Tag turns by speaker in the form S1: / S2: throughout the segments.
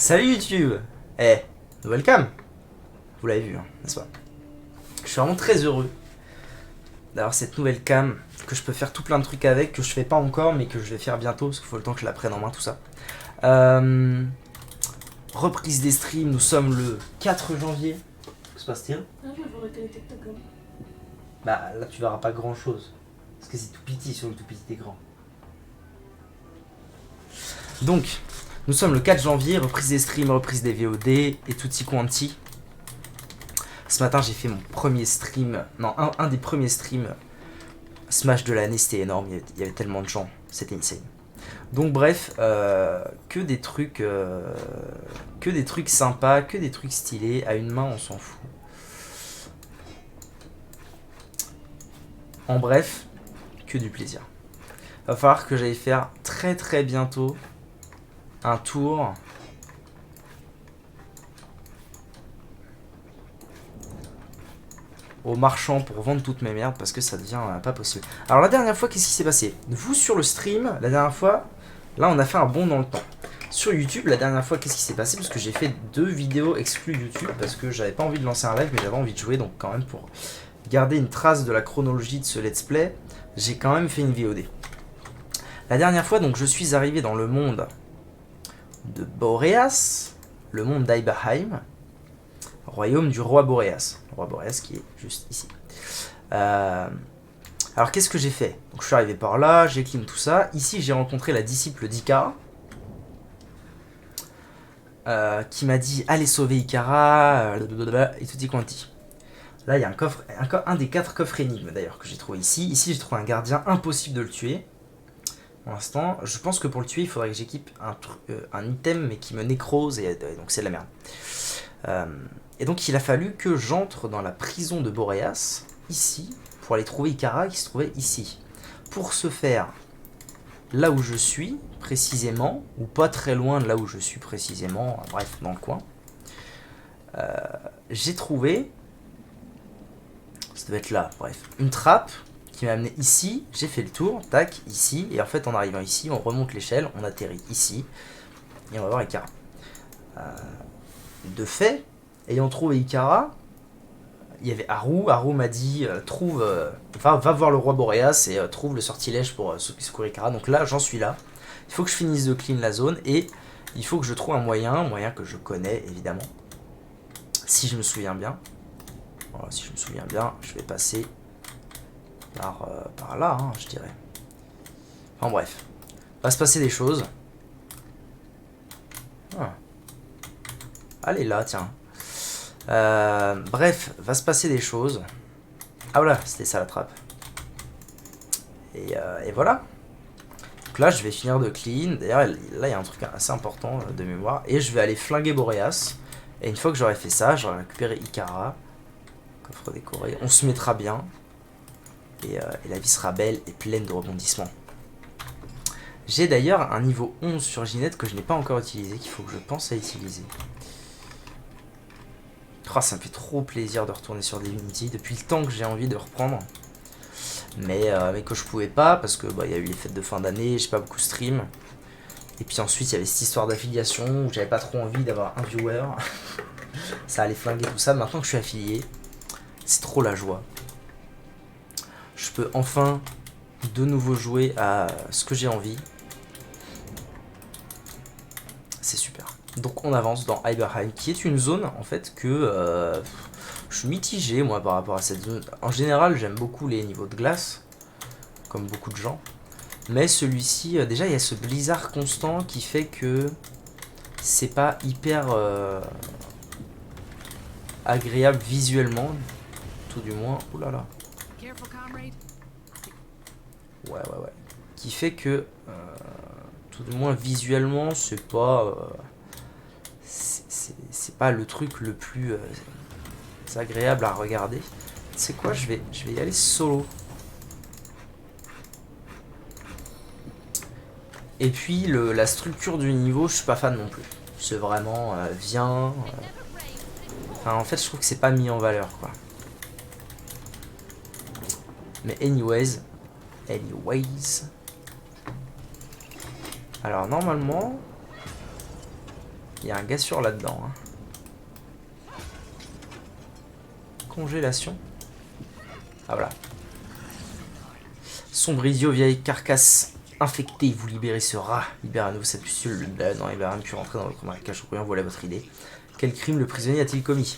S1: Salut YouTube. Nouvelle cam. Vous l'avez vu, hein, n'est-ce pas? Je suis vraiment très heureux d'avoir cette nouvelle cam, que je peux faire tout plein de trucs avec, que je fais pas encore, mais que je vais faire bientôt, parce qu'il faut le temps que je la prenne en main, tout ça. Reprise des streams, nous sommes le 4 janvier. Que se passe-t-il?
S2: Ah, je vais voir la qualité de ta com.
S1: Bah là tu verras pas grand chose, parce que c'est tout petit sur le tout petit écran. Donc, nous sommes le 4 janvier, reprise des streams, reprise des VOD et tutti quanti. Ce matin j'ai fait mon premier stream, non un des premiers streams Smash de l'année, c'était énorme, il y avait tellement de gens, c'était insane. Donc bref, que des trucs sympas, que des trucs stylés, à une main on s'en fout. En bref, que du plaisir. Va falloir que j'aille faire très bientôt un tour au marchand pour vendre toutes mes merdes parce que ça devient pas possible. Alors la dernière fois, qu'est-ce qui s'est passé? Vous sur le stream, la dernière fois, là on a fait un bond dans le temps. Sur YouTube, la dernière fois, qu'est-ce qui s'est passé? Parce que j'ai fait 2 vidéos exclues YouTube parce que j'avais pas envie de lancer un live, mais j'avais envie de jouer, donc quand même pour garder une trace de la chronologie de ce let's play, j'ai quand même fait une VOD. La dernière fois, donc je suis arrivé dans le monde de Boreas, le monde d'Iberheim, royaume du roi Boreas. Le roi Boreas qui est juste ici. Alors qu'est-ce que j'ai fait? Donc je suis arrivé par là, j'ai clean tout ça. Ici j'ai rencontré la disciple d'Ikara, qui m'a dit allez sauver Ikara, et tutti quanti. Là il y a un coffre, un des 4 coffres énigmes d'ailleurs que j'ai trouvé ici. Ici j'ai trouvé un gardien, impossible de le tuer. Pour l'instant, je pense que pour le tuer, il faudrait que j'équipe un item, mais qui me nécrose, et donc c'est de la merde. Et donc il a fallu que j'entre dans la prison de Boreas, ici, pour aller trouver Ikara, qui se trouvait ici. Pour ce faire, là où je suis, précisément, ou pas très loin de là où je suis précisément, bref, dans le coin, j'ai trouvé, ça devait être là, bref, une trappe, qui m'a amené ici, j'ai fait le tour, tac, ici, et en fait en arrivant ici, on remonte l'échelle, on atterrit ici, et on va voir Ikara. De fait, ayant trouvé Ikara, il y avait Haru m'a dit, va voir le roi Boreas et trouve le sortilège pour secourir Ikara, donc là j'en suis là, il faut que je finisse de clean la zone, et il faut que je trouve un moyen que je connais évidemment, si je me souviens bien, voilà, si je me souviens bien, je vais passer par là, hein, je dirais. En bref, va se passer des choses. Ah. Allez là, tiens. Bref, va se passer des choses. Ah voilà, c'était ça la trappe. Et voilà. Donc là, je vais finir de clean. D'ailleurs, là, il y a un truc assez important de mémoire. Et je vais aller flinguer Boreas. Et une fois que j'aurai fait ça, j'aurai récupéré Ikara. Coffre décoré. On se mettra bien. Et la vie sera belle et pleine de rebondissements. J'ai d'ailleurs un niveau 11 sur Ginette que je n'ai pas encore utilisé, qu'il faut que je pense à utiliser. Oh, ça me fait trop plaisir de retourner sur Divinity depuis le temps que j'ai envie de reprendre. Mais que je pouvais pas parce que y a eu les fêtes de fin d'année, j'ai pas beaucoup stream. Et puis ensuite il y avait cette histoire d'affiliation où j'avais pas trop envie d'avoir un viewer. Ça allait flinguer tout ça. Maintenant que je suis affilié, c'est trop la joie. Je peux enfin de nouveau jouer à ce que j'ai envie. C'est super. Donc on avance dans Iberheim, qui est une zone en fait que je suis mitigé moi par rapport à cette zone. En général j'aime beaucoup les niveaux de glace, comme beaucoup de gens. Mais celui-ci, déjà il y a ce blizzard constant qui fait que c'est pas hyper agréable visuellement, tout du moins. Ouh là là. Ouais. Qui fait que, tout du moins visuellement, c'est pas le truc le plus agréable à regarder. Tu sais quoi, je vais y aller solo. Et puis la structure du niveau, je suis pas fan non plus. C'est vraiment enfin, en fait, je trouve que c'est pas mis en valeur, quoi. Mais anyways. Alors normalement, Il y a un gars sûr là-dedans. Hein. Congélation. Ah voilà. Sombre idiot, vieille carcasse infectée, vous libérez ce rat. Libère à nouveau cette pustule. Non, il va rien pu rentrer dans votre marécage bruyant, voilà votre idée. Quel crime le prisonnier a-t-il commis?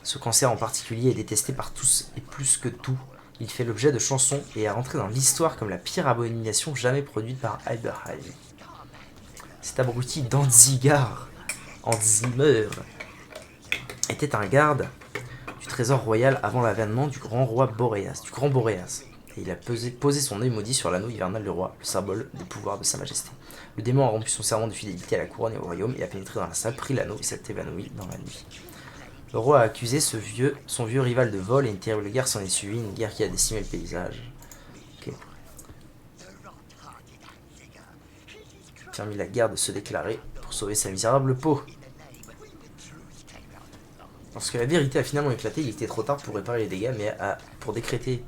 S1: Ce cancer en particulier est détesté par tous et plus que tout. Il fait l'objet de chansons et est rentré dans l'histoire comme la pire abomination jamais produite par Eberheim. Cet abruti Danzigar, Anzimer, était un garde du trésor royal avant l'avènement du grand roi Boréas, Et il a posé son œil maudit sur l'anneau hivernal du roi, le symbole des pouvoirs de sa majesté. Le démon a rompu son serment de fidélité à la couronne et au royaume et a pénétré dans la salle, pris l'anneau et s'est évanoui dans la nuit. Le roi a accusé son vieux rival de vol et une terrible guerre s'en est suivie, une guerre qui a décimé le paysage. Ok. Permis la guerre de se déclarer pour sauver sa misérable peau. Lorsque la vérité a finalement éclaté, il était trop tard pour réparer les dégâts, mais pour décréter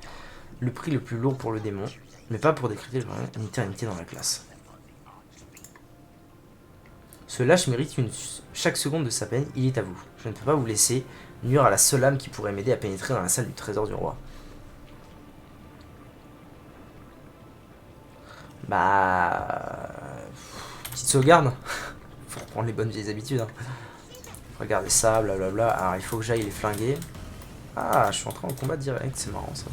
S1: le prix le plus lourd pour le démon, mais pas pour décréter une éternité dans la classe. Ce lâche mérite chaque seconde de sa peine, il est à vous. Je ne peux pas vous laisser nuire à la seule âme qui pourrait m'aider à pénétrer dans la salle du trésor du roi. Bah... Petite sauvegarde. Faut reprendre les bonnes vieilles habitudes. Hein. Regardez ça, blablabla. Alors il faut que j'aille les flinguer. Ah, je suis entré en combat direct, c'est marrant ça.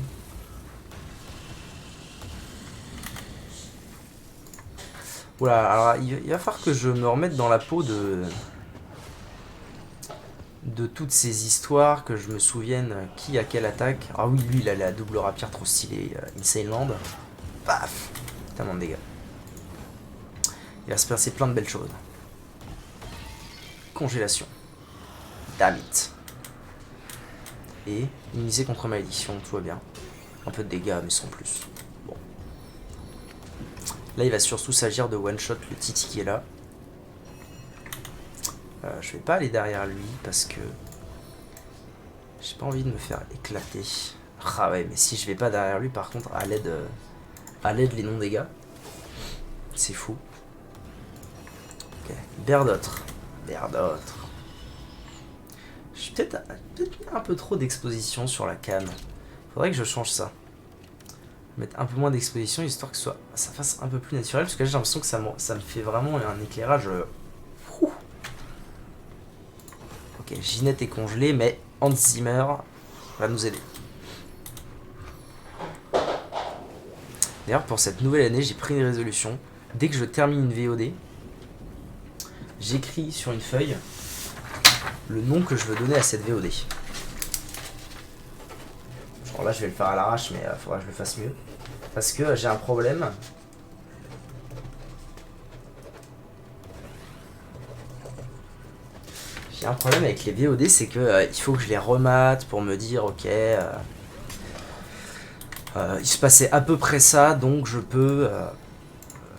S1: Voilà, alors il va falloir que je me remette dans la peau de toutes ces histoires, que je me souvienne qui a quelle attaque. Ah oui, lui il a la double rapière trop stylée, Insane Land. Paf, tellement de dégâts. Il va se passer plein de belles choses. Congélation. Damn it. Et immuniser contre malédiction, tout va bien. Un peu de dégâts, mais sans plus. Bon. Là, il va surtout s'agir de one-shot le Titi qui est là. Je vais pas aller derrière lui parce que j'ai pas envie de me faire éclater. Ah ouais, mais si je vais pas derrière lui, par contre, à l'aide les non-dégâts. C'est fou. Ok, Berdotre. Je suis peut-être un peu trop d'exposition sur la cam. Faudrait que je change ça. Mettre un peu moins d'exposition histoire que ça fasse un peu plus naturel. Parce que là, j'ai l'impression que ça me fait vraiment un éclairage. Ok, Ginette est congelée, mais Hans Zimmer va nous aider. D'ailleurs, pour cette nouvelle année, j'ai pris une résolution. Dès que je termine une VOD, j'écris sur une feuille le nom que je veux donner à cette VOD. Bon, là, je vais le faire à l'arrache, mais il faudra que je le fasse mieux. Parce que j'ai un problème. J'ai un problème avec les VOD, c'est que il faut que je les remate pour me dire, ok, il se passait à peu près ça, donc je peux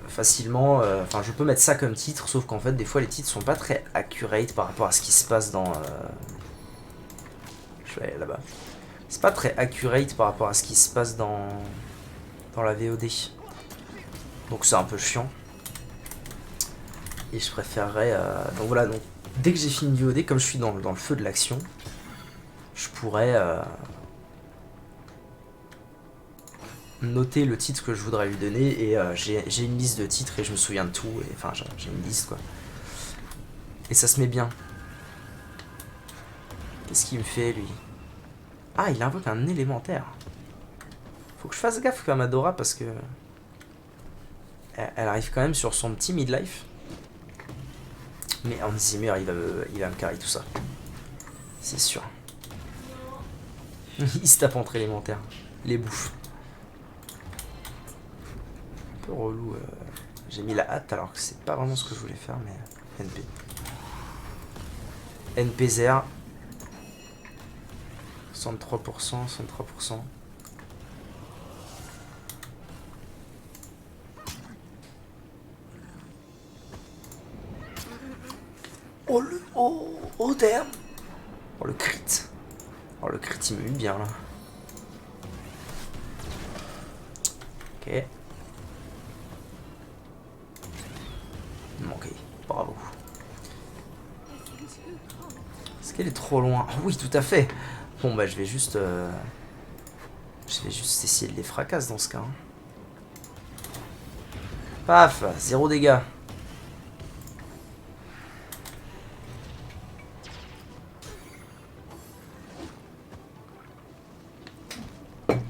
S1: facilement, enfin je peux mettre ça comme titre, sauf qu'en fait des fois les titres sont pas très accurate par rapport à ce qui se passe dans, je vais aller là-bas. C'est pas très accurate par rapport à ce qui se passe dans la VOD, donc c'est un peu chiant. Et je préférerais, donc voilà, donc dès que j'ai fini une VOD, comme je suis dans le feu de l'action, je pourrais noter le titre que je voudrais lui donner, et j'ai une liste de titres et je me souviens de tout, et enfin j'ai une liste quoi. Et ça se met bien. Qu'est-ce qu'il me fait lui? Ah, il invoque un élémentaire. Faut que je fasse gaffe quand même à Dora parce que elle arrive quand même sur son petit midlife. Mais Hans Zimmer il va me carrer tout ça. C'est sûr. Il se tape entre élémentaires. Les bouffe. Un peu relou. J'ai mis la hâte alors que c'est pas vraiment ce que je voulais faire, mais NP. NP0. 63%, 63%. Oh le... Oh damn. Oh le crit. Oh le crit il me met bien là. Ok. Ok, bravo. Est-ce qu'elle est trop loin? Oh, oui, tout à fait. Bon, bah, je vais juste essayer de les fracasser dans ce cas. Hein. Paf, 0 dégâts.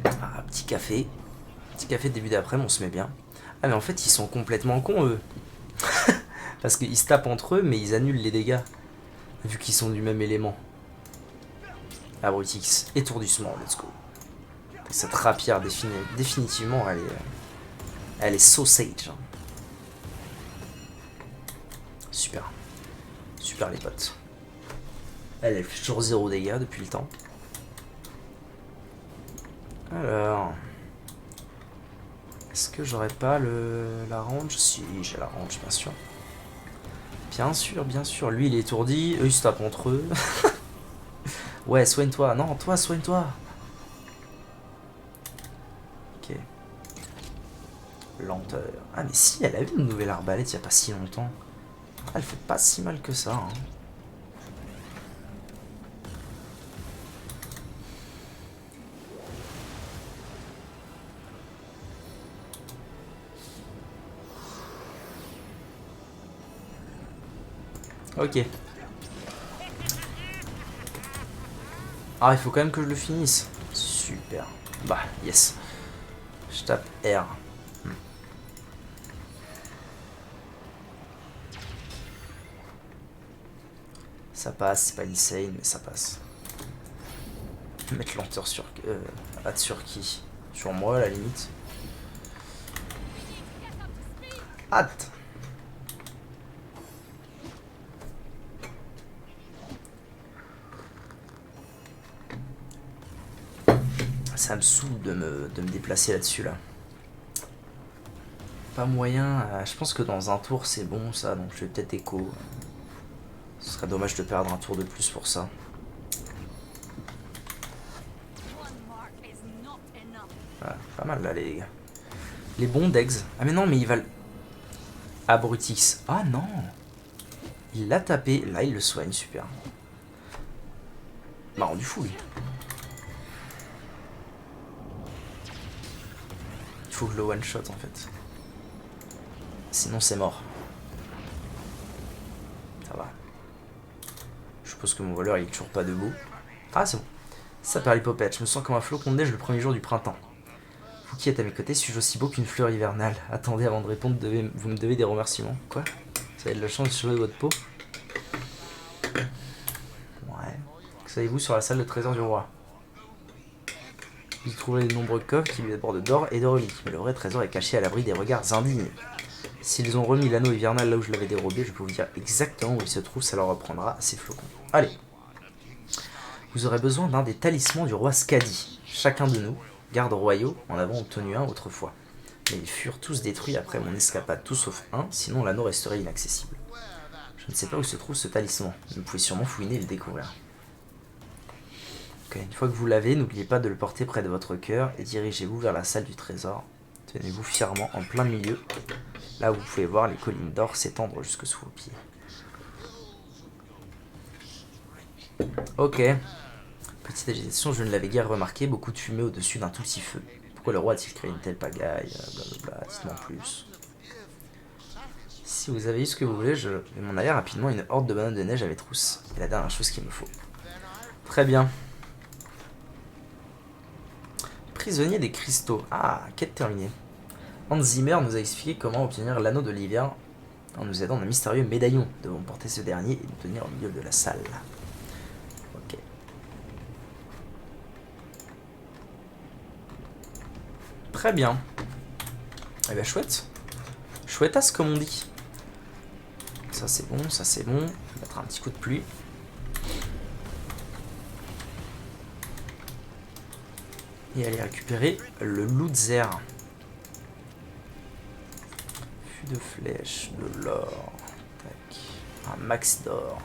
S1: Ah, petit café. Petit café de début d'après, on se met bien. Ah, mais en fait, ils sont complètement cons, eux. Parce qu'ils se tapent entre eux, mais ils annulent les dégâts. Vu qu'ils sont du même élément. Abrutix, étourdissement, let's go. Cette rapière, définitivement, elle est sausage. Super. Super, les potes. Elle fait toujours 0 dégâts depuis le temps. Alors... Est-ce que j'aurais pas la range? Si, j'ai la range, bien sûr. Bien sûr, bien sûr. Lui, il est étourdi. Eux, ils se tapent entre eux. Ouais, soigne-toi. Non, toi, soigne-toi. Ok. Lenteur. Ah, mais si, elle a eu une nouvelle arbalète il y a pas si longtemps. Ah, elle fait pas si mal que ça. Hein. Ok. Ah, il faut quand même que je le finisse. Super. Bah, yes. Je tape R. Ça passe, c'est pas insane, mais ça passe. Mettre lenteur sur... hâte sur qui? Sur moi, à la limite. Hâte. Ça me saoule de me déplacer là-dessus, là. Pas moyen. Je pense que dans un tour, c'est bon, ça. Donc je vais peut-être écho. Ce serait dommage de perdre un tour de plus pour ça. Voilà, pas mal, là, les gars. Les bons d'Eggs. Ah, mais non, mais il va... Abrutix. Ah, non. Il l'a tapé. Là, il le soigne. Super. Il m'a rendu fou, lui. Il faut que je le one-shot, en fait. Sinon, c'est mort. Ça va. Je suppose que mon voleur, il est toujours pas debout. Ah, c'est bon. Ça perd l'hypopète. Je me sens comme un flocon de neige le premier jour du printemps. Vous qui êtes à mes côtés, suis-je aussi beau qu'une fleur hivernale? Attendez, avant de répondre, vous me devez des remerciements. Quoi? Vous avez de la chance de sauver votre peau? Ouais. Que savez-vous sur la salle de trésor du roi? Vous y trouverez de nombreux coffres qui lui débordent d'or et de reliques, mais le vrai trésor est caché à l'abri des regards indignés. S'ils ont remis l'anneau hivernal là où je l'avais dérobé, je peux vous dire exactement où il se trouve, ça leur apprendra à ces flocons. Allez. Vous aurez besoin d'un des talismans du roi Skadi. Chacun de nous, gardes royaux, en avons obtenu un autrefois. Mais ils furent tous détruits après mon escapade, tout sauf un, sinon l'anneau resterait inaccessible. Je ne sais pas où se trouve ce talisman, mais vous pouvez sûrement fouiner et le découvrir. Okay. Une fois que vous l'avez, n'oubliez pas de le porter près de votre cœur et dirigez-vous vers la salle du trésor. Tenez-vous fièrement en plein milieu, là où vous pouvez voir les collines d'or s'étendre jusque sous vos pieds. Ok. Petite agitation, je ne l'avais guère remarqué, beaucoup de fumée au-dessus d'un tout petit feu. Pourquoi le roi a-t-il créé une telle pagaille? Blablabla, dites-moi en plus. Si vous avez eu ce que vous voulez, je vais m'en aller rapidement une horde de bananes de neige à mes trousses. C'est la dernière chose qu'il me faut. Très bien. Prisonnier des cristaux. Ah, quête terminée. Hans Zimmer nous a expliqué comment obtenir l'anneau de l'hiver en nous aidant d'un mystérieux médaillon. Nous devons porter ce dernier et nous tenir au milieu de la salle. Ok. Très bien. Eh bien, chouette. Chouettasse, comme on dit. Ça, c'est bon, ça, c'est bon. On va mettre un petit coup de pluie. Et aller récupérer le Lutzer. Fût de flèche, de l'or. Tac. Un max d'or.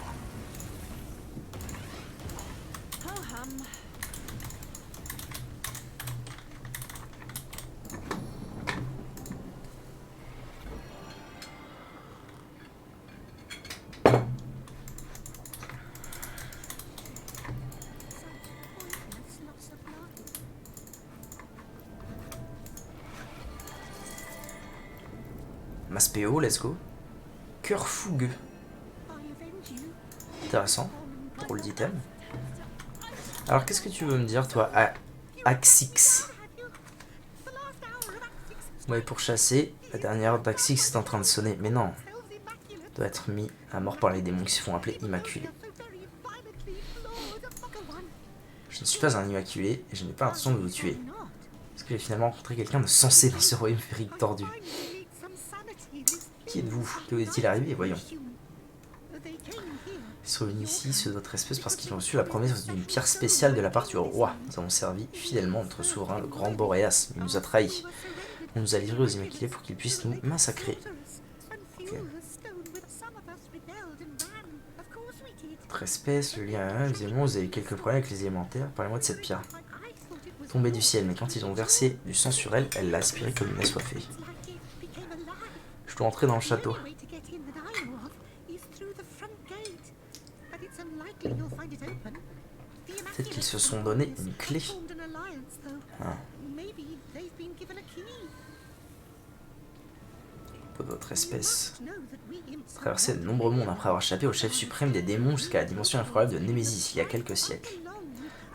S1: SPO, let's go. Cœur fougueux. Intéressant. Drôle d'item. Alors qu'est-ce que tu veux me dire toi, Axix? Ouais, pour chasser, la dernière heure d'Axix est en train de sonner. Mais non. Doit être mis à mort par les démons qui se font appeler Immaculés. Je ne suis pas un Immaculé et je n'ai pas l'intention de vous tuer. Est-ce que j'ai finalement rencontré quelqu'un de sensé dans ce royaume féerique tordu? Qui êtes-vous? Que vous est-il arrivé? Voyons. Ils sont venus ici, ceux de votre espèce, parce qu'ils ont reçu la promesse d'une pierre spéciale de la part du roi. Nous avons servi fidèlement notre souverain, le grand Boréas, mais il nous a trahis. On nous a livrés aux Immaculés pour qu'ils puissent nous massacrer. Okay. Votre espèce, le lien, les éléments, vous avez eu quelques problèmes avec les élémentaires. Parlez-moi de cette pierre. Tombée du ciel, mais quand ils ont versé du sang sur elle, elle l'a aspirée comme une assoiffée. Je dois entrer dans le château. Peut-être qu'ils se sont donné une clé. Ah. De votre espèce. Traverser de nombreux mondes après avoir échappé au chef suprême des démons jusqu'à la dimension infroyable de Némésis il y a quelques siècles.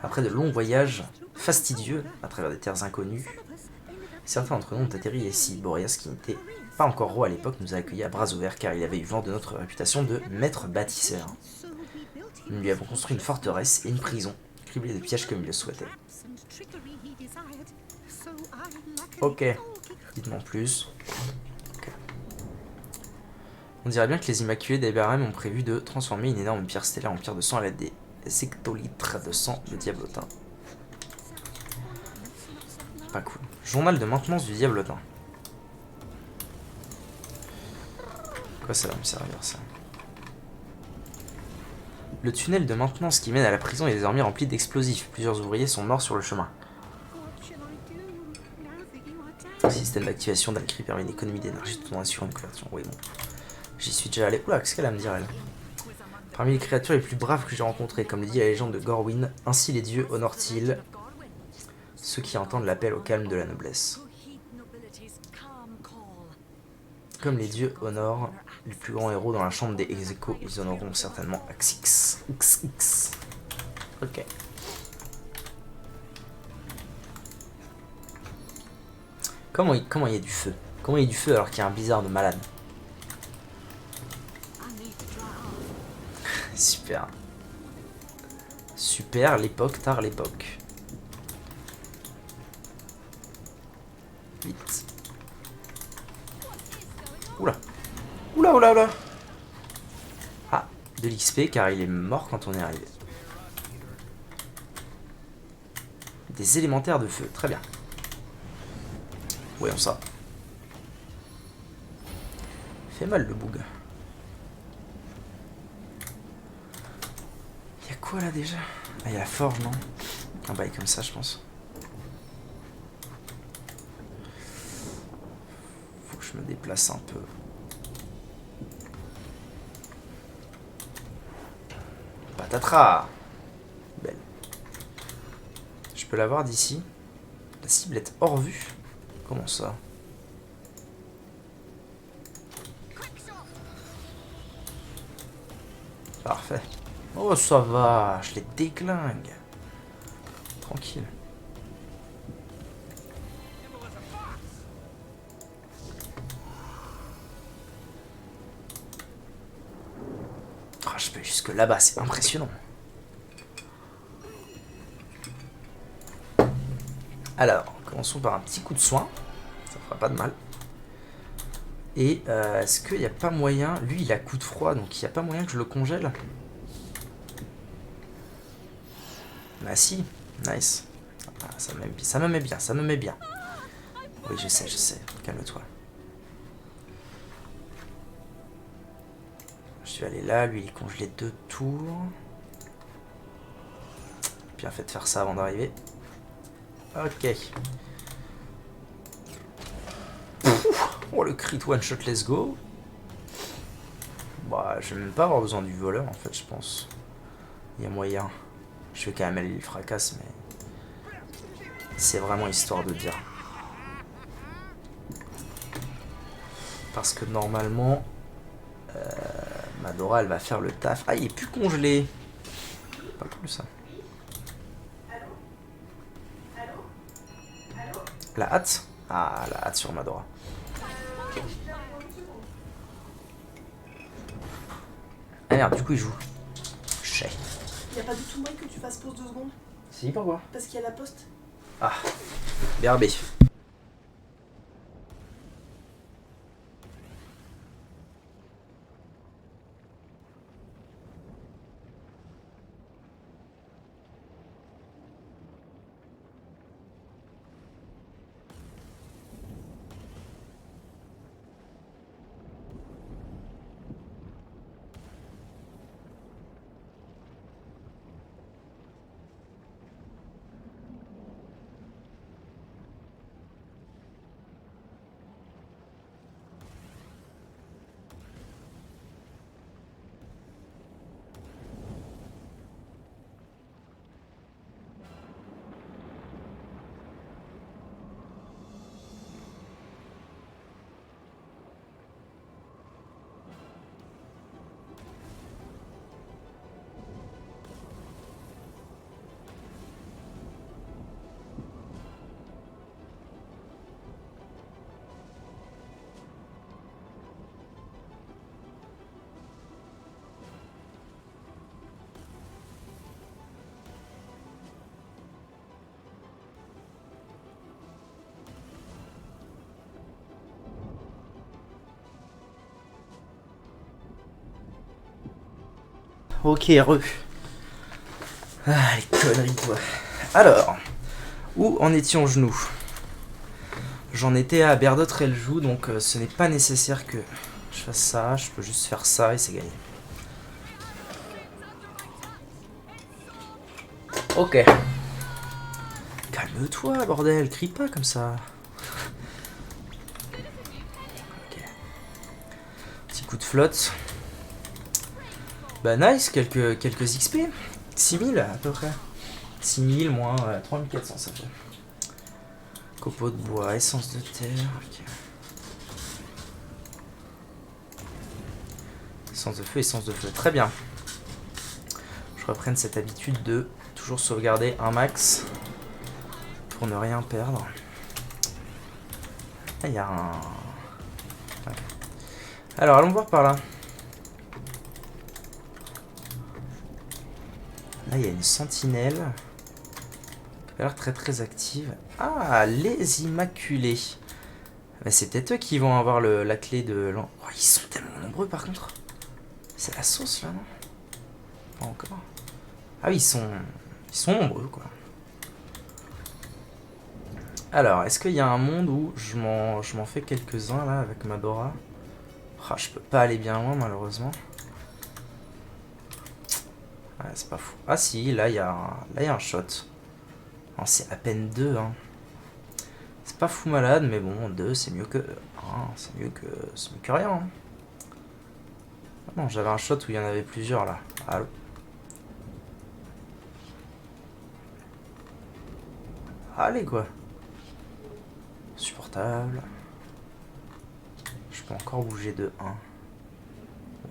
S1: Après de longs voyages fastidieux à travers des terres inconnues, certains d'entre nous ont atterri ici. Boréas, qui n'était pas encore roi à l'époque, nous a accueillis à bras ouverts car il avait eu vent de notre réputation de maître bâtisseur. Nous lui avons construit une forteresse et une prison, criblée de pièges comme il le souhaitait. Ok, dites-moi en plus. Okay. On dirait bien que les Immaculés d'Abraham ont prévu de transformer une énorme pierre stellaire en pierre de sang à l'aide des hectolitres de sang de diablotin. Pas cool. Journal de maintenance du diablotin. Quoi ça va me servir ça? Le tunnel de maintenance qui mène à la prison est désormais rempli d'explosifs. Plusieurs ouvriers sont morts sur le chemin. Le système d'activation d'Alcry permet une économie d'énergie tout en assurant une couverture. Oui, bon. J'y suis déjà allé. Oula, qu'est-ce qu'elle a à me dire, elle? Parmi les créatures les plus braves que j'ai rencontrées, comme le dit la légende de Gorwyn, ainsi les dieux honorent-ils ceux qui entendent l'appel au calme de la noblesse. Comme les dieux honorent les plus grands héros dans la chambre des Exéchos, ils honoreront certainement Axix. Ok. Comment il y a du feu? Comment il y a du feu alors qu'il y a un blizzard de malade? Super. Super, l'époque, tard l'époque. Vite. Oula. Oula. Ah, de l'XP car il est mort quand on est arrivé. Des élémentaires de feu, très bien. Voyons ça. Fait mal le boug. Y'a quoi là déjà? Ah, y'a la forge, non? Un bail comme ça, je pense. Faut que je me déplace un peu. Patatras! Belle. Je peux la voir d'ici. La cible est hors vue. Comment ça? Parfait. Oh, ça va. Je les déglingue. Tranquille. Oh, je peux jusque là-bas. C'est impressionnant. Alors, commençons par un petit coup de soin. Ça fera pas de mal. Et est-ce qu'il n'y a pas moyen... Lui, il a coup de froid, donc il n'y a pas moyen que je le congèle? Bah si, nice. Ah, ça me met bien. Oui, je sais. Calme-toi. Je vais aller là, lui, il est congelé 2 tours. Bien fait de faire ça avant d'arriver. Ok. Oh, le crit one shot, let's go. Bah, je vais même pas avoir besoin du voleur en fait, je pense. Il y a moyen. Je vais quand même aller le fracasse, mais c'est vraiment histoire de dire. Parce que normalement, Madora, elle va faire le taf. Ah, il est plus congelé. Pas cool ça. La hâte. Ah, la hâte sur Madora. Ah merde, du coup il joue. Chais.
S2: Y a pas du tout moyen que tu fasses pause 2 secondes?
S1: Si, pourquoi?
S2: Parce qu'il y a la poste.
S1: Ah, BRB. Ok, re. Ah, les conneries, quoi. Alors, où en étions-je nous? J'en étais à Berdot elle joue, donc ce n'est pas nécessaire que je fasse ça. Je peux juste faire ça et c'est gagné. Ok. Calme-toi, bordel. Crie pas comme ça. Ok. Petit coup de flotte. Bah nice, quelques XP. 6000 à peu près. 6000 moins 3400 ça fait. Copeaux de bois, essence de terre. Okay. Essence de feu. Très bien. Je reprenne cette habitude de toujours sauvegarder un max pour ne rien perdre. Ah, il y a un... Ouais. Alors, allons voir par là. Là, il y a une sentinelle. Elle a l'air très très active. Ah, les Immaculés. Mais c'est peut-être eux qui vont avoir la clé de... Oh, ils sont tellement nombreux par contre. C'est la sauce là, non? Pas encore. Ah oui, ils sont nombreux quoi. Alors, est-ce qu'il y a un monde où je m'en fais quelques-uns là avec Madora? Ah, je peux pas aller bien loin malheureusement. Ouais, c'est pas fou. Ah si, là il y a un shot. Oh, c'est à peine 2 hein. C'est pas fou malade, mais bon, 2 c'est mieux que... c'est mieux que rien. Hein. Ah non, j'avais un shot où il y en avait plusieurs là. Allô? Allez quoi. Supportable. Je peux encore bouger de 1.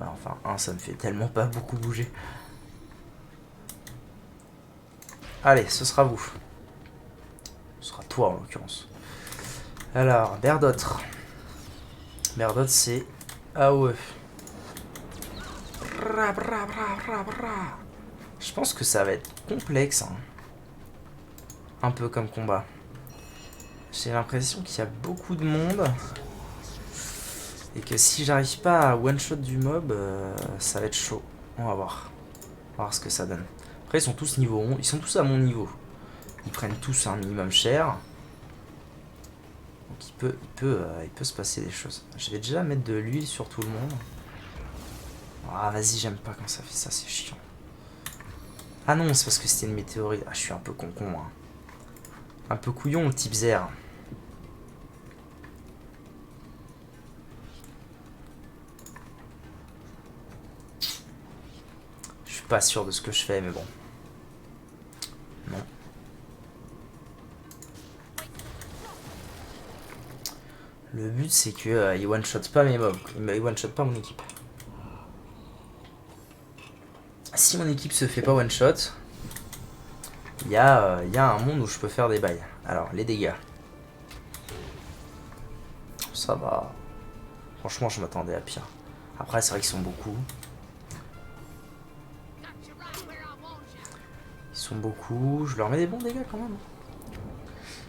S1: Ouais, enfin 1 ça me fait tellement pas beaucoup bouger. Allez, ce sera vous. Ce sera toi en l'occurrence. Alors, Berdot. Berdot c'est AOE. Je pense que ça va être complexe. Hein. Un peu comme combat. J'ai l'impression qu'il y a beaucoup de monde. Et que si j'arrive pas à one-shot du mob, ça va être chaud. On va voir. On va voir ce que ça donne. Après, ils sont tous niveau 11. Ils sont tous à mon niveau. Ils prennent tous un minimum cher. Donc il peut se passer des choses. Je vais déjà mettre de l'huile sur tout le monde. Ah, vas-y, j'aime pas quand ça fait ça, c'est chiant. Ah non, c'est parce que c'était une météorite. Ah, je suis un peu con-con, hein. Un peu couillon, le type Zer. Je suis pas sûr de ce que je fais, mais bon. Non. Le but c'est que il one-shot pas mes mobs, il one-shot pas mon équipe. Si mon équipe se fait pas one-shot, il y a un monde où je peux faire des bails. Alors, les dégâts. Ça va. Franchement, je m'attendais à pire. Après, c'est vrai qu'ils sont beaucoup. Ils sont beaucoup. Je leur mets des bons dégâts quand même.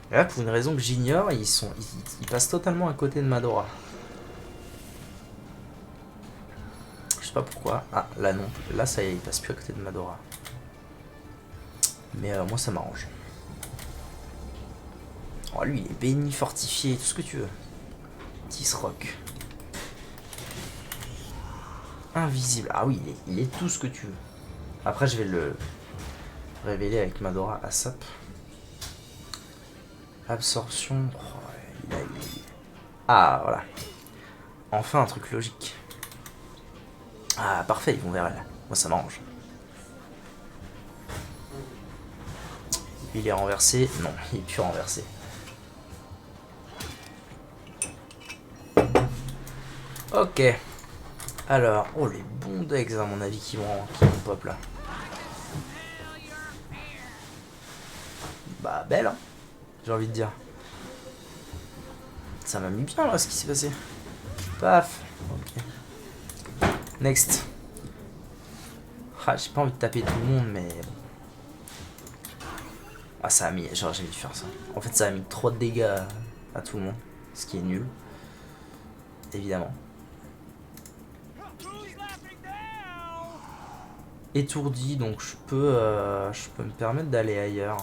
S1: Et là, pour une raison que j'ignore, ils passent totalement à côté de Madora. Je sais pas pourquoi. Ah, là non. Là, ça y est, ils passent plus à côté de Madora. Mais moi, ça m'arrange. Oh, lui, il est béni, fortifié, tout ce que tu veux. Tisrock. Invisible. Ah oui, il est tout ce que tu veux. Après, je vais le révéler avec Madora ASAP. Absorption. Oh, ah, voilà. Enfin, un truc logique. Ah, parfait, ils vont vers elle. Moi, ça m'arrange. Il est renversé. Non, il est plus renversé. Ok. Alors, oh, les bons decks, à mon avis, qui vont pop là. Bah, belle, hein, j'ai envie de dire. Ça m'a mis bien là ce qui s'est passé. Paf. Ok. Next. Ah, j'ai pas envie de taper tout le monde, mais. Ah, ça a mis. J'aurais jamais dû faire ça. En fait, ça a mis trop de dégâts à tout le monde. Ce qui est nul. Évidemment. Étourdi, donc je peux me permettre d'aller ailleurs.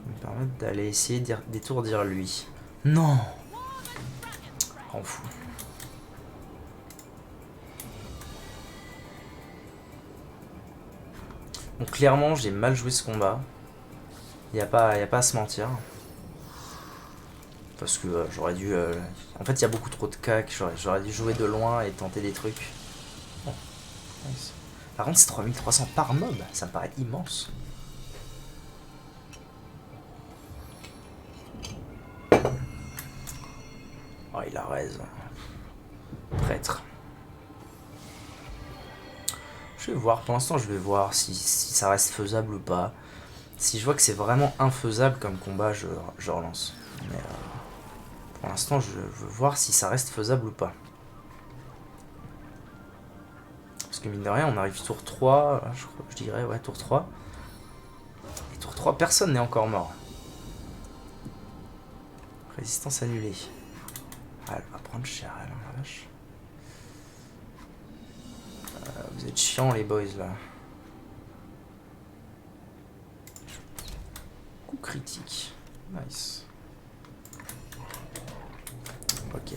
S1: Me permettre d'aller essayer d'étourdir lui. Non. Rends fou. Donc clairement j'ai mal joué ce combat. Y a pas à se mentir. Parce que j'aurais dû... En fait il y a beaucoup trop de cac. J'aurais dû jouer de loin et tenter des trucs. Oh, nice. Par contre c'est 3300 par mob. Ça me paraît immense. Oh il a raison. Prêtre. Je vais voir, pour l'instant je vais voir si ça reste faisable ou pas. Si je vois que c'est vraiment infaisable comme combat, je relance. Mais pour l'instant je veux voir si ça reste faisable ou pas. Parce que mine de rien on arrive tour 3, je dirais ouais tour 3. Et tour 3 personne n'est encore mort. Résistance annulée. Ah, elle va prendre cher elle, la vache. Vous êtes chiants les boys là. Coup critique. Nice. Ok.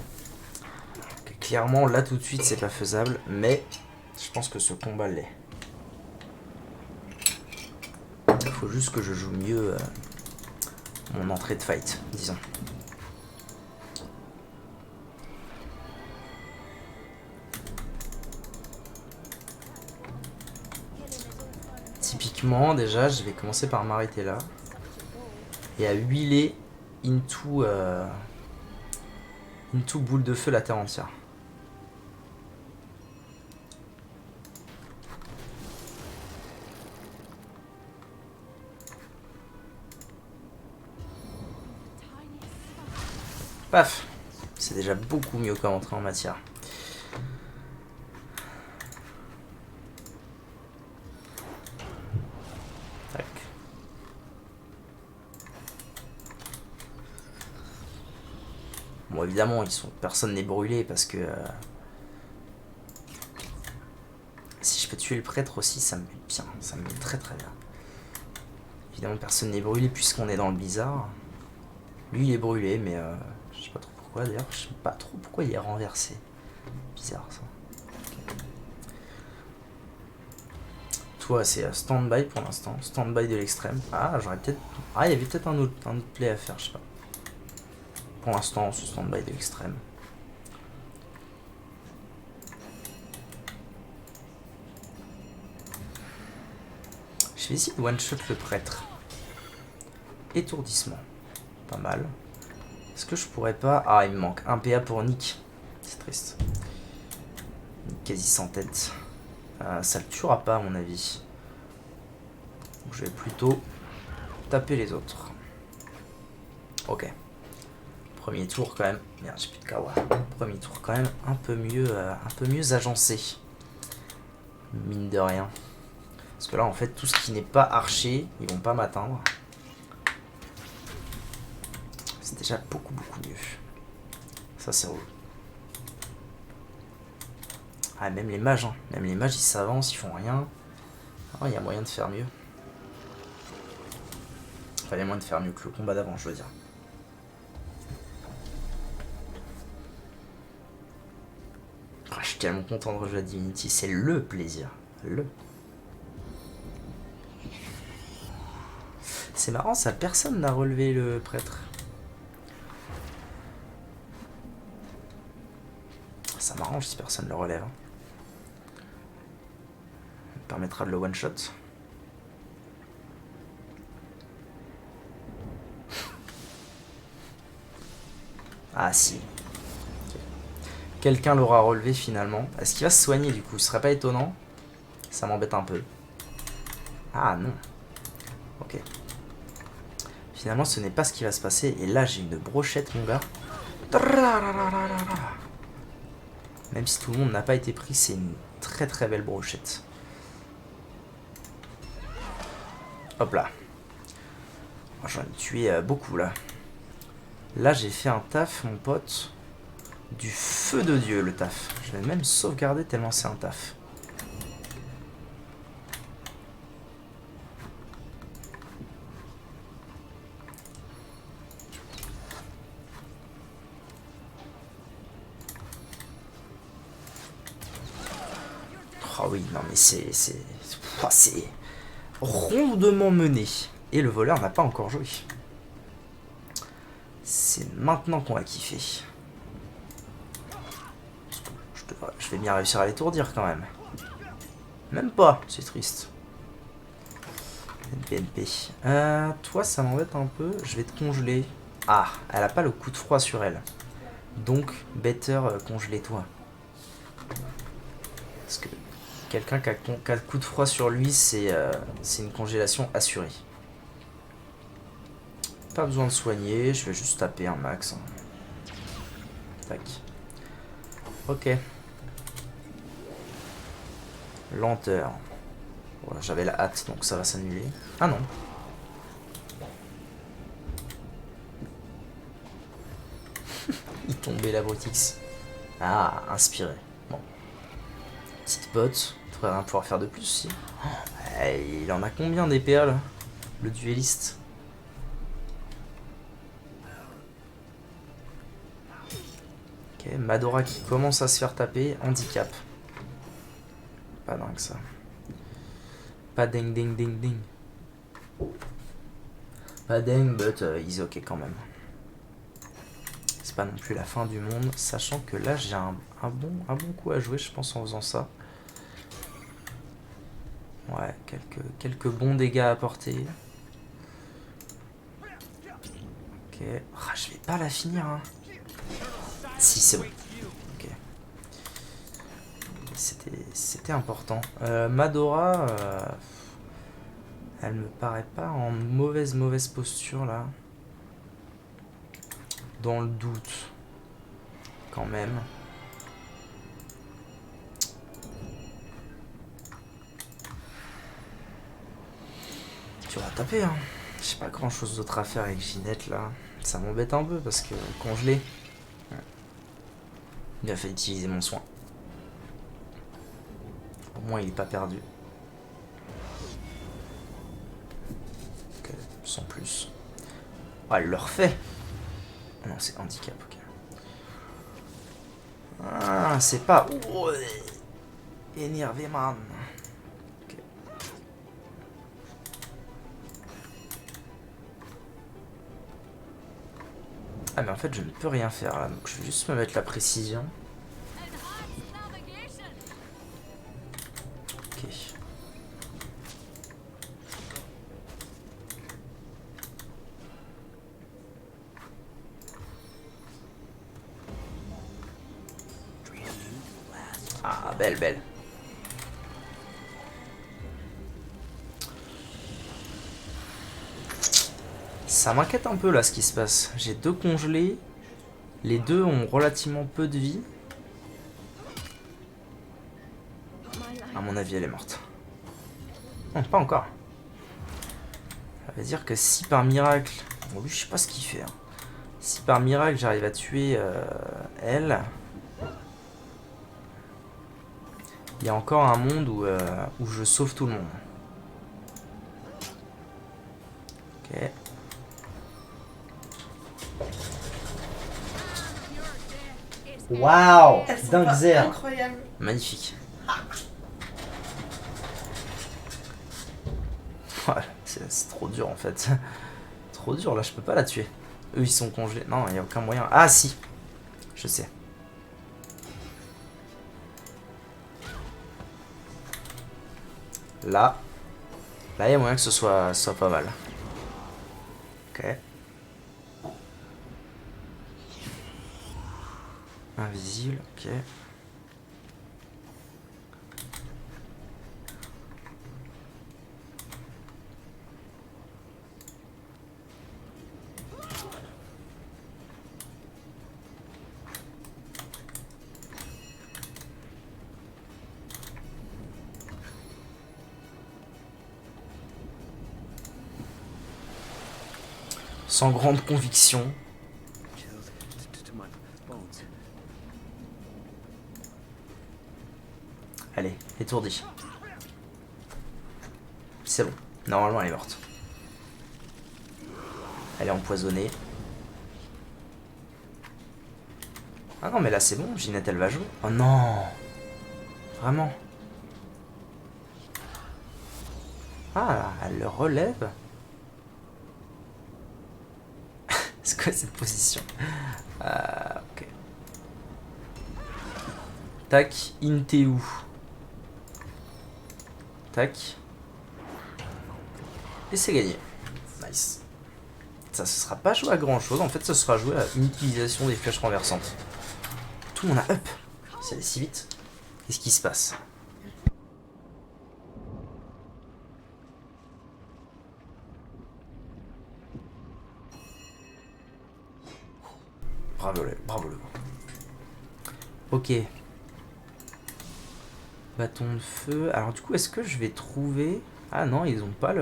S1: Clairement là tout de suite c'est pas faisable, mais je pense que ce combat l'est. Il faut juste que je joue mieux mon entrée de fight, disons. Typiquement, déjà, je vais commencer par m'arrêter là. Et à huiler into boule de feu la terre entière. Paf. C'est déjà beaucoup mieux qu'à entrer en matière. Tac. Bon évidemment personne n'est brûlé parce que si je peux tuer le prêtre aussi ça me met bien, ça me met très très bien. Évidemment personne n'est brûlé puisqu'on est dans le blizzard. Lui il est brûlé mais je sais pas trop pourquoi d'ailleurs, je sais pas trop pourquoi il est renversé. Bizarre ça. Okay. Toi c'est stand-by pour l'instant, stand-by de l'extrême. Ah j'aurais peut-être... Ah il y avait peut-être un autre play à faire, je sais pas. Pour l'instant, ce stand-by de l'extrême. Je vais essayer de one-shot le prêtre. étourdissement. Pas mal. Est-ce que je pourrais pas... Ah, il me manque un PA pour Nick. C'est triste. Nick quasi sans tête. Ça le tuera pas à mon avis. Donc, je vais plutôt taper les autres. Ok. Premier tour quand même. Merde, j'ai plus de kawa. Premier tour quand même un peu mieux agencé. Mine de rien. Parce que là en fait tout ce qui n'est pas archer, ils vont pas m'atteindre. C'est déjà beaucoup mieux. Ça c'est relou. Ah, même les mages, hein. Même les mages ils s'avancent, ils font rien. Ah, il y a moyen de faire mieux. Enfin, il y a moyen de faire mieux que le combat d'avant, je veux dire. Ah, je suis tellement content de rejouer à Divinity, c'est le plaisir. C'est marrant, ça, personne n'a relevé le prêtre. Ça m'arrange si personne le relève. Ça me permettra de le one-shot. Ah si. Okay. Quelqu'un l'aura relevé finalement. Est-ce qu'il va se soigner du coup? Ce serait pas étonnant. Ça m'embête un peu. Ah non. Ok. Finalement ce n'est pas ce qui va se passer. Et là j'ai une brochette mon gars. Même si tout le monde n'a pas été pris, c'est une très belle brochette. Hop là. J'en ai tué beaucoup là. Là j'ai fait un taf mon pote. Du feu de Dieu le taf. Je vais même sauvegarder tellement c'est un taf. Oh oui, non mais c'est rondement mené. Et le voleur n'a pas encore joué. C'est maintenant qu'on va kiffer. Je vais bien réussir à l'étourdir quand même. Même pas, c'est triste. NP. Toi ça m'embête un peu, je vais te congeler. Ah, elle a pas le coup de froid sur elle. Donc, better congeler toi. Parce que quelqu'un qui a le coup de froid sur lui, c'est une congélation assurée. Pas besoin de soigner, je vais juste taper un max. Tac. Ok. Lenteur. Voilà, j'avais la hâte, donc ça va s'annuler. Ah non. Il tombait la Brutix. Ah, inspiré. Bon. Petite pote. Il devrait rien pouvoir faire de plus, si. Il en a combien des perles, le duelliste? Ok, Madora qui commence à se faire taper. Handicap. Pas dingue ça. Pas ding ding ding ding. Pas ding, but he's ok quand même. C'est pas non plus la fin du monde, sachant que là j'ai un bon coup à jouer, je pense, en faisant ça. Ouais, quelques bons dégâts à apporter. Ok. Ah, je vais pas la finir, hein. Si, c'est bon. Ok. C'était important. Madora, elle me paraît pas en mauvaise posture là. Dans le doute. Quand même. Tu vas taper, hein. J'ai pas grand chose d'autre à faire avec Ginette là. Ça m'embête un peu parce que congelé. Il a fait utiliser mon soin. Au moins il est pas perdu. Ok, sans plus. Ah, elle le refait. Non, c'est handicap, ok. Ah, c'est pas... Oh, énervé, man. Okay. Ah, mais en fait, je ne peux rien faire, là. Donc, je vais juste me mettre la précision. Ok. Ah, belle, belle. Ça m'inquiète un peu là ce qui se passe. J'ai 2 congelés. Les 2 ont relativement peu de vie. À mon avis, elle est morte. Non, pas encore. Ça veut dire que si par miracle... Bon, lui, je sais pas ce qu'il fait. Hein. Si par miracle, j'arrive à tuer elle... Il y a encore un monde où je sauve tout le monde. Ok. Waouh,
S2: Elles sont
S1: dingue
S2: pas
S1: zère.
S2: incroyables.
S1: Magnifique. Ouais, c'est trop dur en fait. Trop dur, là je peux pas la tuer. Eux ils sont congelés. Non, il n'y a aucun moyen. Ah si, je sais. Là, il y a moyen que ce soit pas mal. Ok. Invisible, ok. Sans grande conviction. Allez, étourdi. C'est bon. Normalement, elle est morte. Elle est empoisonnée. Ah non, mais là, c'est bon. Ginette, elle va jouer. Oh non. Vraiment. Ah, elle le relève. C'est quoi cette position? Ok. Tac, t'es où? Tac. Et c'est gagné. Nice. Ça, ce sera pas joué à grand chose. En fait, ça sera joué à une utilisation des flèches renversantes. Tout le monde a up. C'est allé si vite. Qu'est-ce qui se passe? Bravo, bravo le. Ok. Bâton de feu. Alors du coup, est-ce que je vais trouver... Ah non, ils ont pas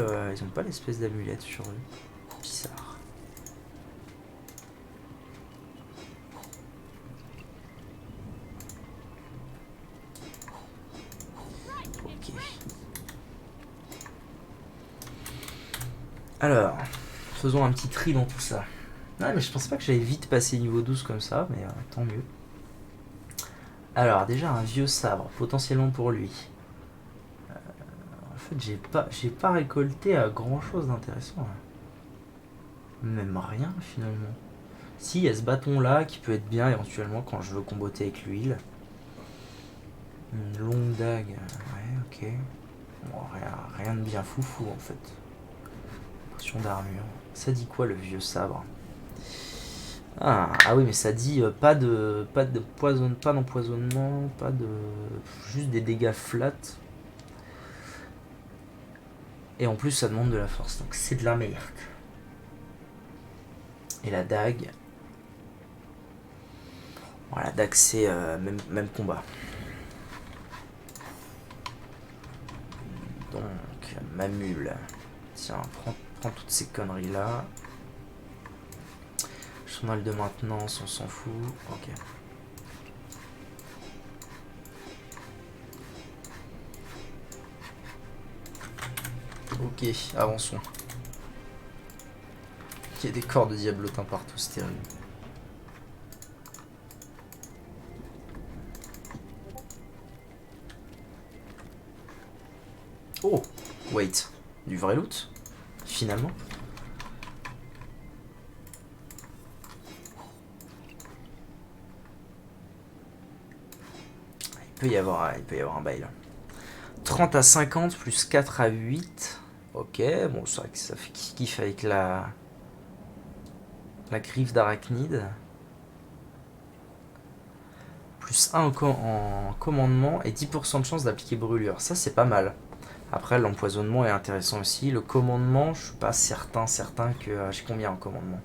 S1: l'espèce d'amulette sur eux. Bizarre. Ok. Alors, faisons un petit tri dans tout ça. Ouais, mais je pensais pas que j'allais vite passer niveau 12 comme ça, mais tant mieux. Alors, déjà un vieux sabre, potentiellement pour lui. En fait, j'ai pas récolté grand chose d'intéressant. Même rien finalement. Si, il y a ce bâton là qui peut être bien éventuellement quand je veux comboter avec l'huile. Une longue dague, ouais, ok. Bon, rien de bien foufou en fait. Potion d'armure. Ça dit quoi le vieux sabre? Ah oui, mais ça dit pas d'empoisonnement, pas de. Juste des dégâts flat. Et en plus, ça demande de la force, donc c'est de la merde. Et la dague. Bon, la dague, c'est même combat. Donc, ma mule. Tiens, prends toutes ces conneries là. Journal de maintenance, on s'en fout. Ok. Ok, avançons. Il y a des corps de diablotin partout, c'est terrible. Oh, wait. Du vrai loot? Finalement? Il peut y avoir un bail là. 30 à 50 plus 4 à 8. Ok, bon, c'est vrai que ça fait kiff avec la griffe d'arachnide. Plus plus 1 en commandement et 10% de chance d'appliquer brûlure. Ça, c'est pas mal. Après, l'empoisonnement est intéressant aussi. Le commandement, je suis pas certain que... j'ai combien en commandement?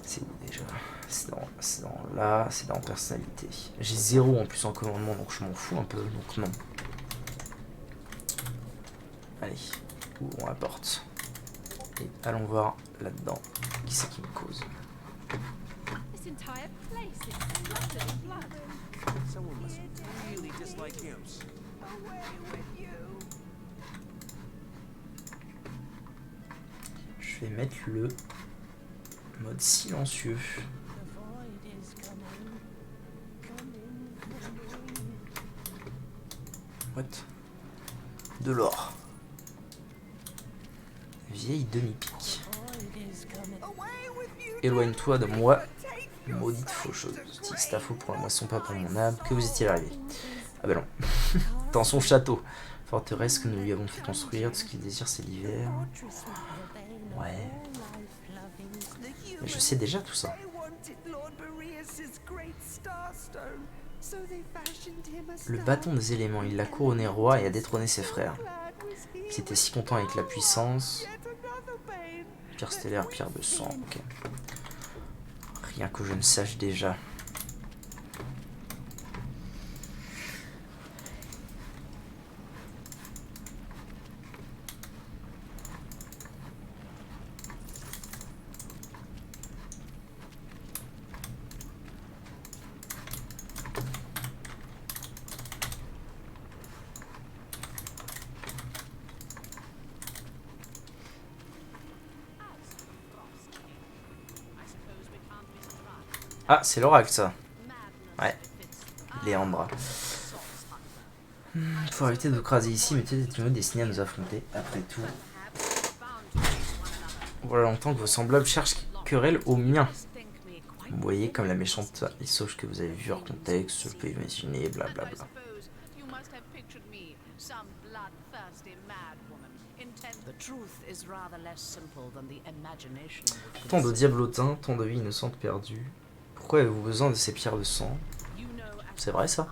S1: C'est où déjà? C'est dans là, c'est dans personnalité. J'ai 0 en plus en commandement, donc je m'en fous un peu, donc non. Allez, ouvrons la porte. Et allons voir là-dedans qui c'est qui me cause. Je vais mettre le mode silencieux. What? De l'or. Vieille demi-pique. Éloigne-toi de moi, maudite faucheuse. Si ta faute pour la moisson, pas pour mon âme. Que vous est-il arrivé? Ah bah non. Dans son château. Forteresse que nous lui avons fait construire. Tout ce qu'il désire, c'est l'hiver. Ouais. Mais je sais déjà tout ça. Le bâton des éléments, il l'a couronné roi et a détrôné ses frères. Ils étaient si contents avec la puissance. Pierre stellaire, pierre de sang, ok. Rien que je ne sache déjà. Ah, c'est l'oracle ça. Ouais. Léandra. Faut arrêter de craser ici, mais peut-être des animaux destinés à nous affronter. Après tout. Voilà longtemps que vos semblables cherchent querelle au mien. Vous voyez comme la méchante et sauge que vous avez vue hors contexte, je peux imaginer, blablabla. Tant de diablotins, tant de vies innocentes perdues. Pourquoi avez-vous besoin de ces pierres de sang? C'est vrai ça?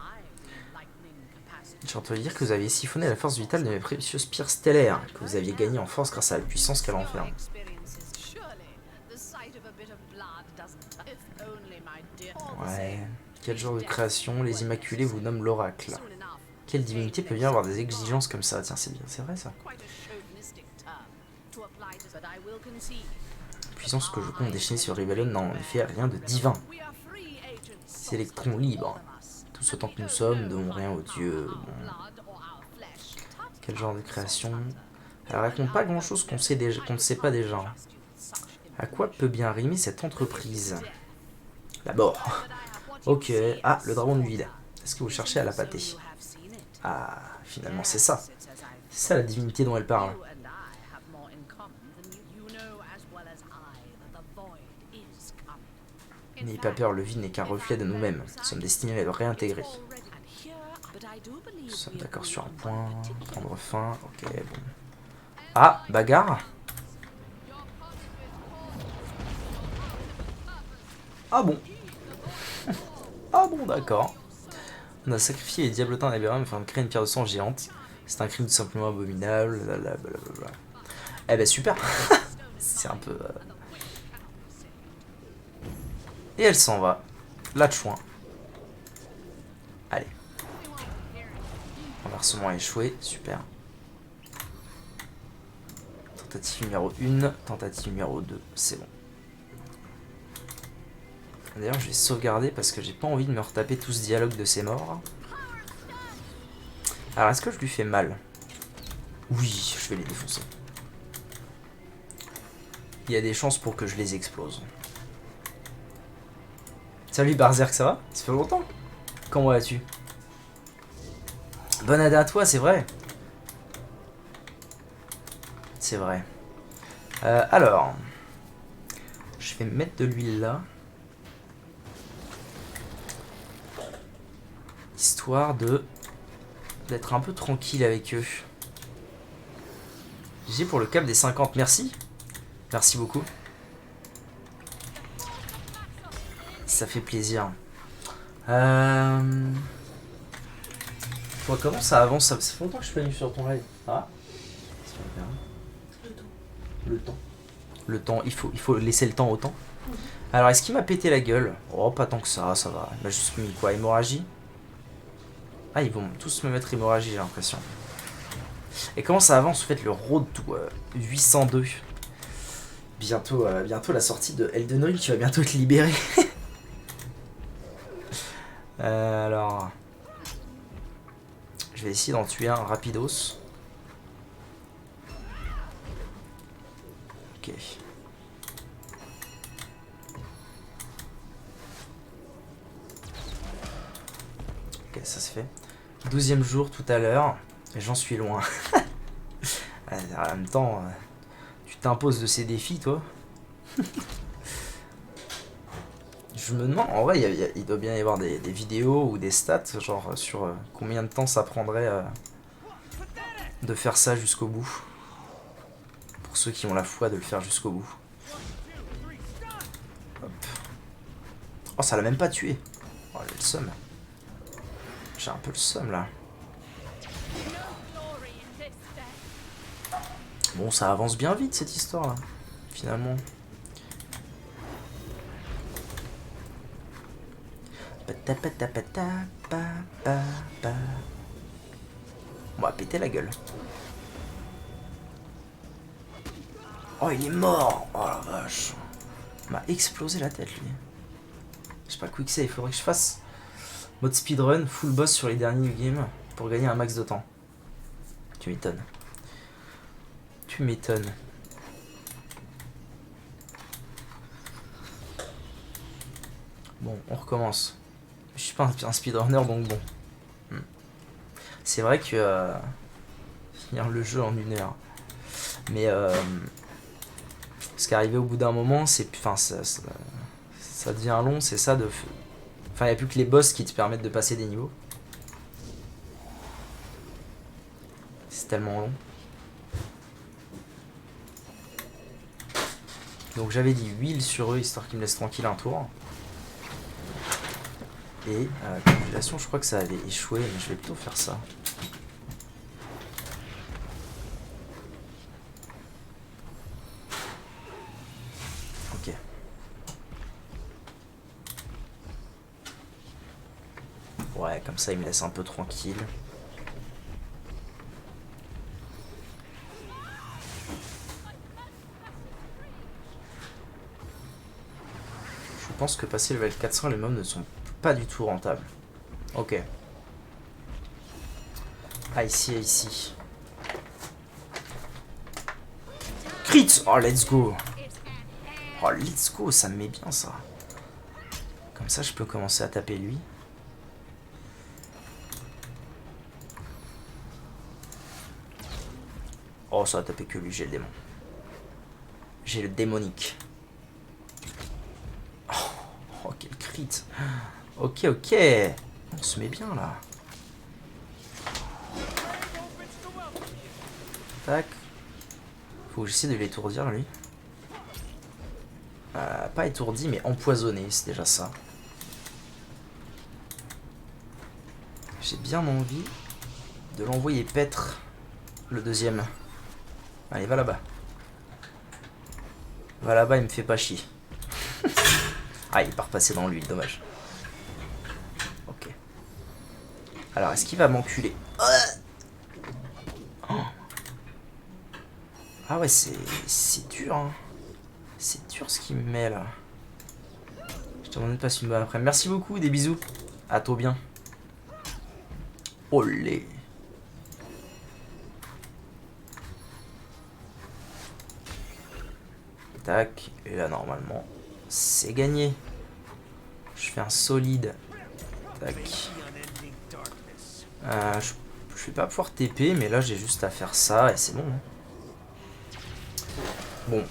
S1: J'ai entendu dire que vous aviez siphonné la force vitale de mes précieuses pierres stellaires, que vous aviez gagné en force grâce à la puissance qu'elle enferme. Ouais. Quel genre de création? Les Immaculés vous nomment l'oracle. Quelle divinité peut bien avoir des exigences comme ça? Tiens, c'est bien, c'est vrai ça. La puissance que je compte déchaîner sur Rivellon n'a en effet rien de divin. C'est électrons libres. Tous autant que nous sommes, ne devons rien aux dieux. Bon. Quel genre de création? Elle raconte pas grand chose qu'on ne sait pas déjà. À quoi peut bien rimer cette entreprise? La mort. Ok. Ah, le dragon du vide. Est-ce que vous cherchez à la pâter? Ah, finalement c'est ça. C'est ça la divinité dont elle parle. N'ayez pas peur, le vide n'est qu'un reflet de nous-mêmes. Nous sommes destinés à le réintégrer. Nous sommes d'accord sur un point. Prendre fin. Ok, bon. Ah, bagarre. Ah bon. Ah bon, d'accord. On a sacrifié les diablotins à l'Aberrum afin de créer une pierre de sang géante. C'est un crime tout simplement abominable. Blablabla. Eh ben super. C'est un peu... Et elle s'en va. Là de chouin. Allez. Renversement échoué. Super. Tentative numéro 1. Tentative numéro 2. C'est bon. D'ailleurs, je vais sauvegarder parce que j'ai pas envie de me retaper tout ce dialogue de ces morts. Alors, est-ce que je lui fais mal? Oui, je vais les défoncer. Il y a des chances pour que je les explose. Salut Barzerk, ça va? Ça fait longtemps? Comment vas-tu? Bonne année à toi, c'est vrai. C'est vrai. Alors, je vais mettre de l'huile là. Histoire d'être un peu tranquille avec eux. J'ai pour le cap des 50, merci. Merci beaucoup. Ça fait plaisir. Toi, comment ça avance? Ça fait longtemps que je suis pas venu sur ton live. Ça va? Ça va bien.
S2: Le temps.
S1: Le temps. Le temps, il faut laisser le temps au temps. Alors, est-ce qu'il m'a pété la gueule? Oh, pas tant que ça va. Il m'a juste mis quoi? Hémorragie? Ah, ils vont tous me mettre hémorragie, j'ai l'impression. Et comment ça avance? En fait, le Road to 802. Bientôt la sortie de Elden Ring, tu vas bientôt te libérer. Alors... Je vais essayer d'en tuer un rapidos. Ok. Ok, ça se fait. 12e jour tout à l'heure. Et j'en suis loin. En même temps, tu t'imposes de ces défis, toi. Je me demande, en vrai, il doit bien y avoir des vidéos ou des stats, genre sur combien de temps ça prendrait de faire ça jusqu'au bout. Pour ceux qui ont la foi de le faire jusqu'au bout. Hop. Oh, ça l'a même pas tué. Oh, j'ai le seum. J'ai un peu le seum là. Bon, ça avance bien vite cette histoire là, finalement. On va péter la gueule. Oh, il est mort. Oh la vache. Il m'a explosé la tête lui. Je sais pas quick save, il faudrait que je fasse mode speedrun, full boss sur les derniers new games pour gagner un max de temps. Tu m'étonnes. Tu m'étonnes. Bon, on recommence. Je suis pas un speedrunner donc bon. C'est vrai que finir le jeu en 1 heure. Mais ce qui est arrivé au bout d'un moment, c'est. Enfin, ça devient long, c'est ça de. Enfin, il n'y a plus que les boss qui te permettent de passer des niveaux. C'est tellement long. Donc j'avais dit huile sur eux, histoire qu'ils me laissent tranquille un tour. Et congélation, je crois que ça avait échoué, mais je vais plutôt faire ça. Ok. Ouais, comme ça, il me laisse un peu tranquille. Je pense que passer level 400, les mobs ne sont pas du tout rentables. Ok. Ah, ici. Crit! Oh, let's go! Oh, let's go, ça me met bien ça. Comme ça, je peux commencer à taper lui. Oh, ça va taper que lui, j'ai le démon. J'ai le démonique. Oh, quel crit! Ok. On se met bien là. Tac. Faut que j'essaie de l'étourdir lui. Pas étourdi mais empoisonné, c'est déjà ça. J'ai bien envie de l'envoyer paître le deuxième. Allez, va là-bas. Va là-bas, il me fait pas chier. Ah, il est pas repassé dans l'huile, dommage. Ok. Alors, est-ce qu'il va m'enculer? Oh. Ah ouais, c'est dur, hein. C'est dur ce qu'il me met, là. Je te demande de passer une bonne après. Merci beaucoup, des bisous. À toi bien. Olé. Tac. Et là, normalement, c'est gagné. Je fais un solide. Tac. Je vais pas pouvoir TP, mais là, j'ai juste à faire ça et c'est bon. Bon,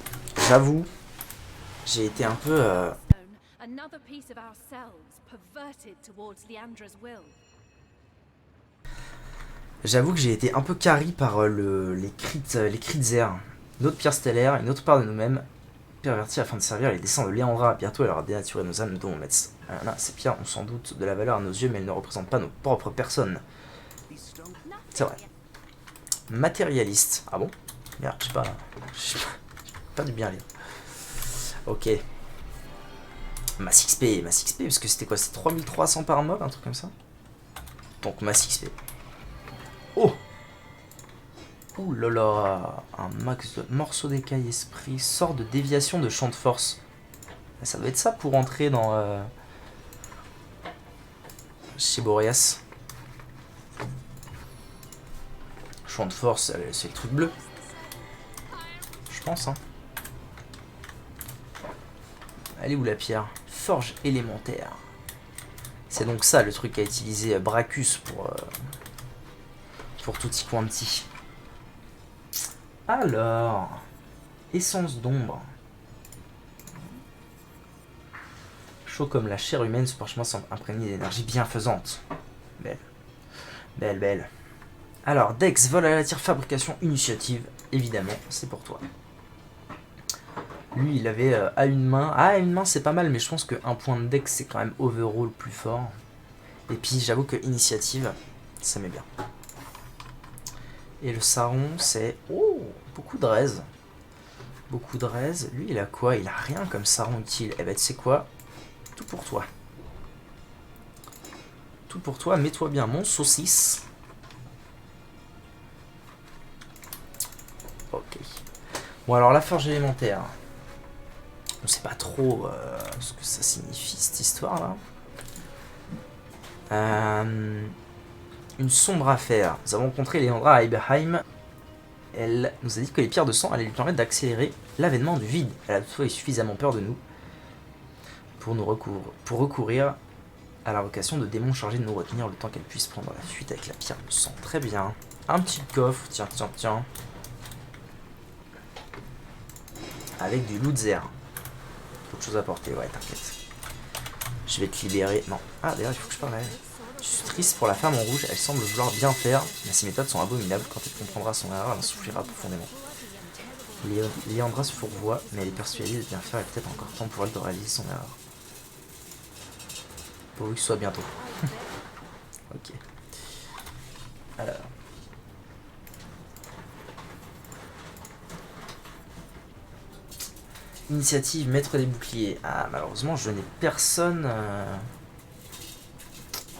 S1: j'avoue, j'ai été un peu... J'avoue que j'ai été un peu carry par les crits Zer. Une autre pierre stellaire, une autre part de nous-mêmes. perverti afin de servir les desseins de Léandra. Bientôt, elle aura dénaturé nos âmes, dont Metz. Là, ces pierres ont sans doute de la valeur à nos yeux, mais elles ne représentent pas nos propres personnes. C'est vrai. Matérialiste. Ah bon? Merde, je sais pas du bien lire. Ok. Mass XP, parce que c'était quoi? C'était 3300 par mob, un truc comme ça? Donc Mass XP. Oh! Ouh là là! Un max de morceaux d'écaille esprit, sort de déviation de champ de force. Ça doit être ça pour entrer dans... chez Boreas. Champ de force, c'est le truc bleu. Je pense, hein. Elle est où la pierre? Forge élémentaire. C'est donc ça le truc qu'a utilisé Bracus pour Tutti Quanti. Alors, essence d'ombre. Chaud comme la chair humaine, ce parchemin semble imprégné d'énergie bienfaisante. Belle. Belle, belle. Alors, Dex, vol à la tire, fabrication, initiative. Évidemment, c'est pour toi. Lui, il avait à une main. Ah, à une main, c'est pas mal, mais je pense qu'un point de Dex, c'est quand même overall plus fort. Et puis, j'avoue que initiative, ça met bien. Et le Saron, c'est... Oh, beaucoup de raise. Beaucoup de raise. Lui, il a quoi? Il a rien comme Saron utile. Eh ben, tu sais quoi? Tout pour toi. Tout pour toi, mets-toi bien mon saucisse. Ok. Bon, alors, la forge élémentaire. On sait pas trop ce que ça signifie, cette histoire-là. Une sombre affaire. Nous avons rencontré Léandra à Eberheim. Elle nous a dit que les pierres de sang allaient lui permettre d'accélérer l'avènement du vide. Elle a toutefois eu suffisamment peur de nous pour recourir à la vocation de démons chargés de nous retenir le temps qu'elle puisse prendre la fuite avec la pierre de sang. Très bien. Un petit coffre, tiens, tiens, tiens. Avec du Lutzer. Autre chose à porter, ouais, t'inquiète. Je vais te libérer. Non. Ah, d'ailleurs, il faut que je parle à elle. Je suis triste pour la femme en rouge, elle semble vouloir bien faire, mais ses méthodes sont abominables. Quand elle comprendra son erreur, elle en souffrira profondément. Léandra se fourvoie, mais elle est persuadée de bien faire et peut-être encore temps pour elle de réaliser son erreur. Pourvu que ce soit bientôt. Ok. Alors. Initiative, maître des boucliers. Ah, malheureusement, je n'ai personne...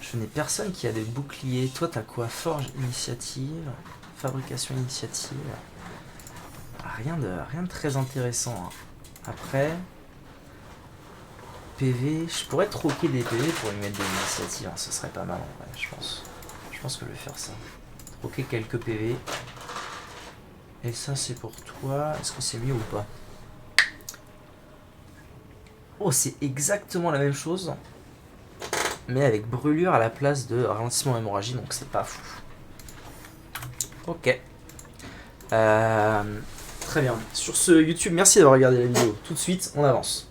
S1: Je n'ai personne qui a des boucliers. Toi, t'as quoi? Forge initiative, fabrication initiative. Rien de très intéressant. Hein. Après, PV, je pourrais troquer des PV pour lui mettre des initiatives. Hein. Ce serait pas mal en vrai, je pense. Je pense que je vais faire ça. Troquer quelques PV. Et ça, c'est pour toi. Est-ce que c'est mieux ou pas? Oh, c'est exactement la même chose. Mais avec brûlure à la place de ralentissement hémorragie, donc c'est pas fou. Ok. Très bien. Sur ce YouTube, merci d'avoir regardé la vidéo. Tout de suite, on avance.